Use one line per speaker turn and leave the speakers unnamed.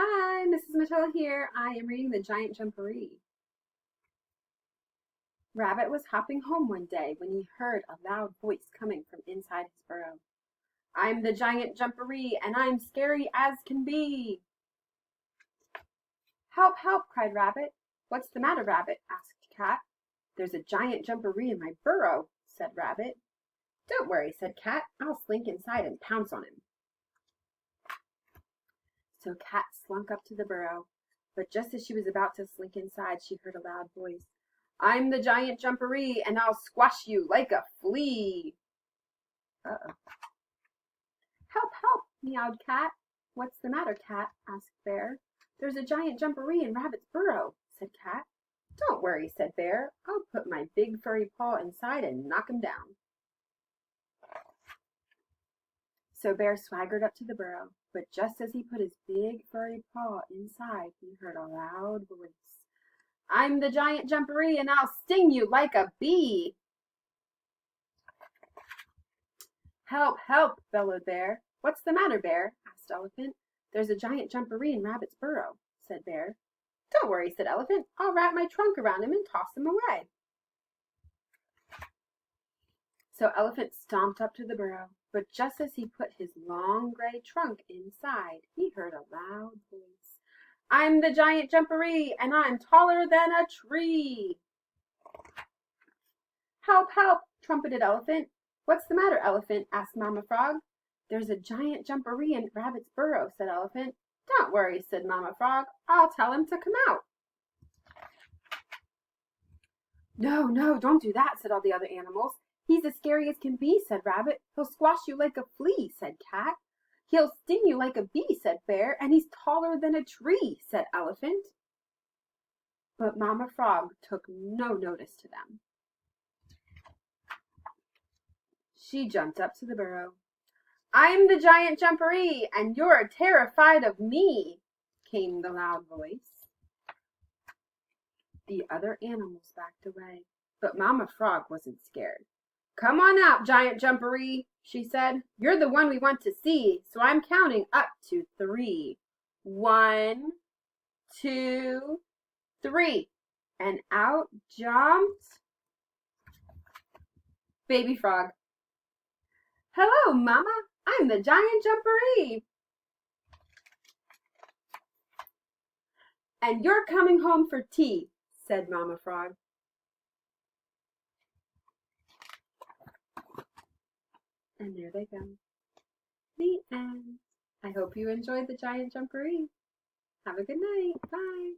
Hi, Mrs. Mattel here. I am reading the Giant Jumperee. Rabbit was hopping home one day when he heard a loud voice coming from inside his burrow. I'm the Giant Jumperee, and I'm scary as can be. Help, help, cried Rabbit. What's the matter, Rabbit? Asked Cat. There's a giant jumperee in my burrow, said Rabbit. Don't worry, said Cat. I'll slink inside and pounce on him. So Cat slunk up to the burrow, but just as she was about to slink inside, she heard a loud voice. I'm the Giant Jumperee, and I'll squash you like a flea. Uh-oh. Help, help, meowed Cat. What's the matter, Cat? Asked Bear. There's a giant jumperee in Rabbit's burrow, said Cat. Don't worry, said Bear. I'll put my big furry paw inside and knock him down. So Bear swaggered up to the burrow, but just as he put his big furry paw inside, he heard a loud voice. I'm the Giant Jumperee, and I'll sting you like a bee. Help, help, bellowed Bear. What's the matter, Bear? Asked Elephant. There's a giant jumperee in Rabbit's burrow, said Bear. Don't worry, said Elephant. I'll wrap my trunk around him and toss him away. So Elephant stomped up to the burrow, but just as he put his long gray trunk inside, he heard a loud voice. I'm the Giant Jumperee, and I'm taller than a tree. Help, help, trumpeted Elephant. What's the matter, Elephant? Asked Mama Frog. There's a giant jumperee in Rabbit's burrow, said Elephant. Don't worry, said Mama Frog. I'll tell him to come out. No, no, don't do that, said all the other animals. He's as scary as can be, said Rabbit. He'll squash you like a flea, said Cat. He'll sting you like a bee, said Bear, and he's taller than a tree, said Elephant. But Mama Frog took no notice to them. She jumped up to the burrow. I'm the Giant Jumperee, and you're terrified of me, came the loud voice. The other animals backed away, but Mama Frog wasn't scared. Come on out, Giant Jumperee, she said. You're the one we want to see, so I'm counting up to 3. 1, 2, 3. And out jumped Baby Frog. Hello, Mama. I'm the Giant Jumperee. And you're coming home for tea, said Mama Frog. And there they go. The end. I hope you enjoyed the Giant Jumperee. Have a good night. Bye.